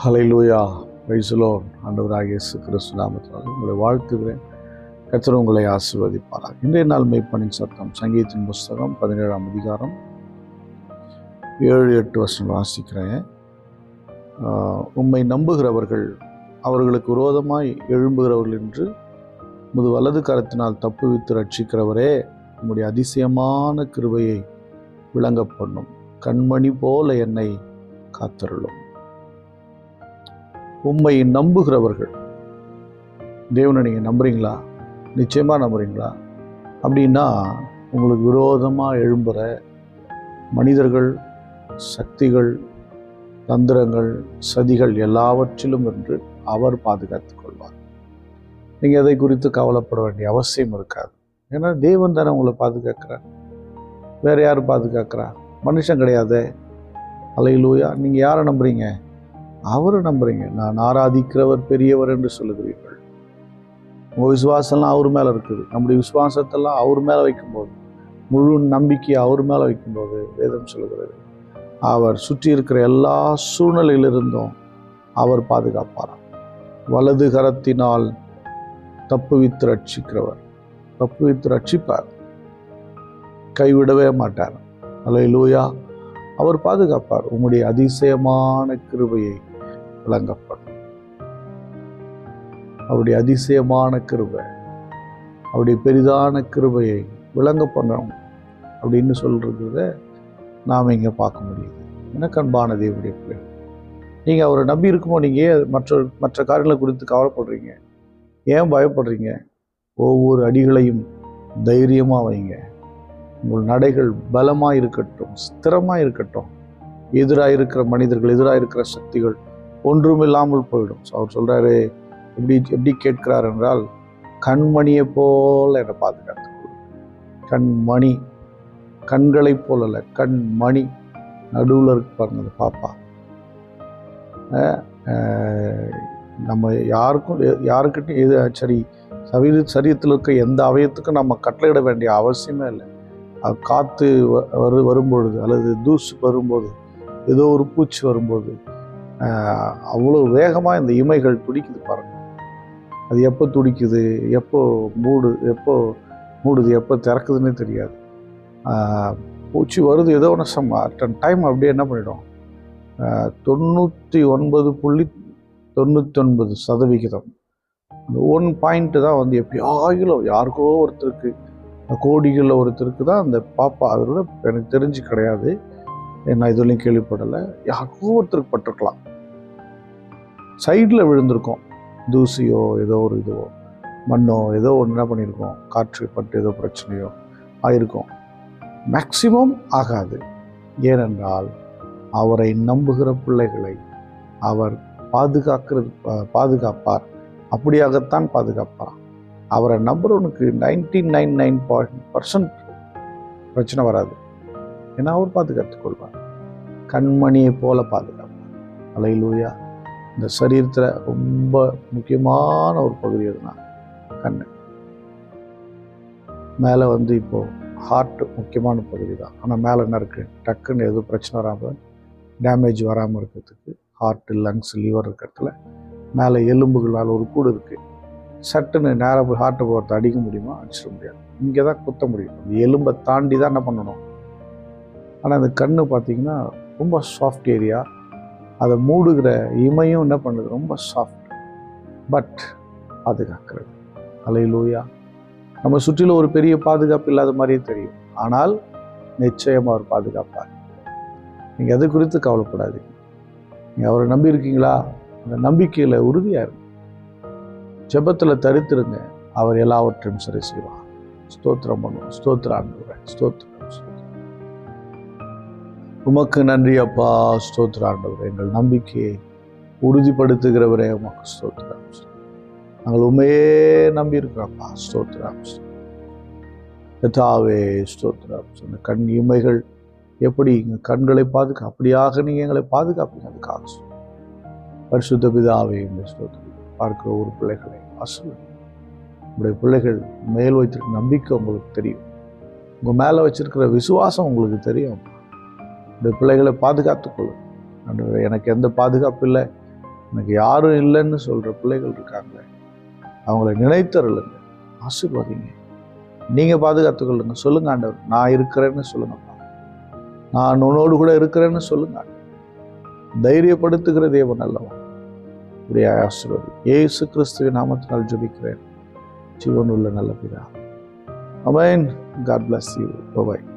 Hallelujah, praise the Lord. ஆண்டவராகிய இயேசு கிறிஸ்து நாமத்தினாலே உங்களை வாழ்த்துகிறேன். கர்த்தர் உங்களை ஆசீர்வதிப்பாராக. இன்றைய நாள் மெய்ப்பனின் சத்தம் சங்கீதத்தின் புஸ்தகம் 17ஆம் அதிகாரம் 7-8 வசனம் வாசிக்கிறேன். உம்மை நம்புகிறவர்கள் அவர்களுக்கு விரோதமாய் எழும்புகிறவர்கள் என்று உமது வலது கரத்தினால் தப்புவித்து ரட்சிக்கிறவரே, உம்முடைய அதிசயமான கிருபையை விளங்க பண்ணும். கண்மணி போல என்னை காத்தருளும். உம்மை நம்புகிறவர்கள், தேவனை நீங்கள் நம்புறீங்களா? நிச்சயமாக நம்புறீங்களா? அப்படின்னா உங்களுக்கு விரோதமாக எழும்புகிற மனிதர்கள், சக்திகள், தந்திரங்கள், சதிகள் எல்லாவற்றிலும் என்று அவர் பாதுகாத்துக் கொள்வார். நீங்கள் அதை குறித்து கவலைப்பட வேண்டிய அவசியம் இருக்காது. ஏன்னா தேவன் தானே உங்களை பாதுகாக்கிறார். வேறு யார் பாதுகாக்கிறா? மனுஷன் கிடையாது. ஹல்லேலூயா. நீங்கள் யாரை நம்புறீங்க? அவரை நம்புறீங்க. நான் ஆராதிக்கிறவர் பெரியவர் என்று சொல்லுகிறீர்கள். உங்கள் விசுவாசம்லாம் அவர் மேலே இருக்குது. நம்முடைய விசுவாசத்தெல்லாம் அவர் மேலே வைக்கும்போது, முழு நம்பிக்கையை அவர் மேலே வைக்கும்போது வேதம் சொல்லுகிறது, அவர் சுற்றி இருக்கிற எல்லா சூழ்நிலையிலிருந்தும் அவர் பாதுகாப்பாராம். வலது கரத்தினால் தப்புவித்து ரட்சிக்கிறவர், தப்புவித்து ரட்சிப்பார், கைவிடவே மாட்டார். ஹல்லேலூயா. அவர் பாதுகாப்பார். உம்முடைய அதிசயமான கிருபையை விளங்கப்படும். அவருடைய அதிசயமான கிருபை, அவருடைய பெரிதான கிருபையை விளங்க பண்ணோம் அப்படின்னு சொல்றத நாம் இங்கே பார்க்க முடியுது. எனக்கு அன்பான தேவனுடைய பிள்ளை, நீங்கள் அவரை நம்பி இருக்குமோ நீங்கள் மற்ற காரியங்களை குறித்து கவலைப்படுறீங்க? ஏன் பயப்படுறீங்க? ஒவ்வொரு அடிகளையும் தைரியமாக வைங்க. உங்கள் நடைகள் பலமாக இருக்கட்டும், ஸ்திரமாக இருக்கட்டும். எதிராக இருக்கிற மனிதர்கள், எதிராக இருக்கிற சக்திகள் ஒன்றும் இல்லாமல் போயிடும். அவர் சொல்கிறாரு, எப்படி கேட்கிறார் என்றால், கண்மணியை போல் என்னை பாதுகாத்துக்கொள்ளும். கண்மணி, கண்களை போல் அல்ல, கண்மணி. நடுவில் இருக்கு பாருங்க அந்த பாப்பா. நம்ம யாருக்கிட்டையும் எது சரி சரீரத்தில் இருக்க எந்த அவயத்துக்கும் நம்ம கட்டளையிட வேண்டிய அவசியமே இல்லை. அது காற்று வரும்பொழுது அல்லது தூசு வரும்போது, ஏதோ ஒரு பூச்சி வரும்போது அவ்வளோ வேகமாக இந்த இமைகள் துடிக்குது பாருங்க. அது எப்போ துடிக்குது, எப்போ மூடுது, எப்போ திறக்குதுன்னே தெரியாது. பூச்சி வருது, ஏதோ ஒன்று அட்டன் டைம் அப்படியே என்ன பண்ணிடும், 99.99% அந்த 1 பாயிண்ட்டு தான் வந்து எப்பயாயிலும் யாருக்கோ ஒருத்தருக்கு, கோடிகளில் ஒருத்தருக்கு தான் அந்த பாப்பா. அதோட எனக்கு தெரிஞ்சு கிடையாது, நான் இதுலையும் கேள்விப்படலை. யாருக்கோ ஒருத்தருக்கு பட்டிருக்கலாம், சைடில் விழுந்திருக்கோம். தூசியோ ஏதோ ஒரு இதுவோ மண்ணோ ஏதோ ஒன்று என்ன பண்ணியிருக்கோம், காற்று பட்டு ஏதோ பிரச்சனையோ ஆயிருக்கும். மேக்சிமம் ஆகாது. ஏனென்றால் அவரை நம்புகிற பிள்ளைகளை அவர் பாதுகாப்பார். அப்படியாகத்தான் பாதுகாப்பார். அவரை நம்புறவனுக்கு 99.9% பிரச்சனை வராது. ஏன்னா அவர் பாதுகாத்துக் கொள்வார். கண்மணியை போல பாதுகாப்பார். ஹல்லேலூயா. இந்த சரீரத்தில் ரொம்ப முக்கியமான ஒரு பகுதி எதுனா கண்ணு. மேலே வந்து இப்போது ஹார்ட் முக்கியமான பகுதி தான். ஆனால் மேலே என்ன இருக்குது, டக்குன்னு எதுவும் பிரச்சனை வராமல், டேமேஜ் வராமல் இருக்கிறதுக்கு ஹார்ட்டு, லங்ஸ், லிவர் இருக்கிறதுல மேலே எலும்புகளால் ஒரு கூடு இருக்குது. சட்டுன்னு நேராக ஹார்ட்டை போகிறத அடிக்க முடியுமா? அடிச்சிட முடியாது. இங்கே தான் குத்த முடியும். அந்த எலும்பை தாண்டி தான் என்ன பண்ணணும். ஆனால் அந்த கண்ணு பார்த்திங்கன்னா ரொம்ப சாஃப்ட் ஏரியா. அதை மூடுகிற இமையும் என்ன பண்ணுது, ரொம்ப சாஃப்ட். பட் பாதுகாக்கிறது. ஹல்லேலூயா. நம்ம சுற்றிலும் ஒரு பெரிய பாதுகாப்பு இல்லாத மாதிரியே தெரியும், ஆனால் நிச்சயமாக அவர் பாதுகாப்பார். நீங்கள் அது குறித்து கவலைப்படாதீங்க. நீங்கள் அவரை நம்பி இருக்கீங்களா? அந்த நம்பிக்கையில் உறுதியாக இருங்க. ஜெபத்தில் தரித்திருங்க. அவர் எல்லாவற்றையும் சரி செய்வார். ஸ்தோத்திரம் பண்ணுவோம். ஸ்தோத்திர ஆண்டவரே, ஸ்தோத்திரம். உமக்கு நன்றி அப்பா. ஸ்தோத்திர ஆண்டவரே, எங்கள் நம்பிக்கையை உறுதிப்படுத்துகிறவரே உமக்கு ஸ்தோத்திரம். நாங்கள் உண்மையே நம்பி இருக்கிறோம்ப்பா. ஸ்தோத்திரம். கர்த்தாவே ஸ்தோத்திரம். சொன்ன கண் இமைகள் எப்படி எங்கள் கண்களை அப்படியாக நீங்கள் எங்களை பாதுகாப்பீங்க. அதுக்காக பரிசுத்த பிதாவே இந்த ஸ்தோத்திரம். பார்க்கிற ஒரு பிள்ளைகளை ஆசீர்வதிங்க. உங்களுடைய பிள்ளைகள் மேல் வைத்திருக்க நம்பிக்கை உங்களுக்கு தெரியும். உங்கள் மேலே வச்சிருக்கிற விசுவாசம் உங்களுக்கு தெரியும். உங்களுடைய பிள்ளைகளை பாதுகாத்துக்கொள்ளும். எனக்கு எந்த பாதுகாப்பு இல்லை, எனக்கு யாரும் இல்லைன்னு சொல்கிற பிள்ளைகள் இருக்காங்களே, அவங்கள நினைத்தருளுங்க, ஆசீர்வதிங்க. நீங்கள் பாதுகாத்துக்கொள்ளுங்க. சொல்லுங்க ஆண்டவர், நான் இருக்கிறேன்னு சொல்லுங்கப்பா, நான் உன்னோடு கூட இருக்கிறேன்னு சொல்லுங்க. தைரியப்படுத்துகிற தேவன் அல்லவா, இப்படி ஆசீர்வதி. இயேசு கிறிஸ்துவின் நாமத்தினால் ஜெபிக்கிறேன், ஜீவனுள்ள நல்ல பிதா. ஆமென். God bless you. Bye bye.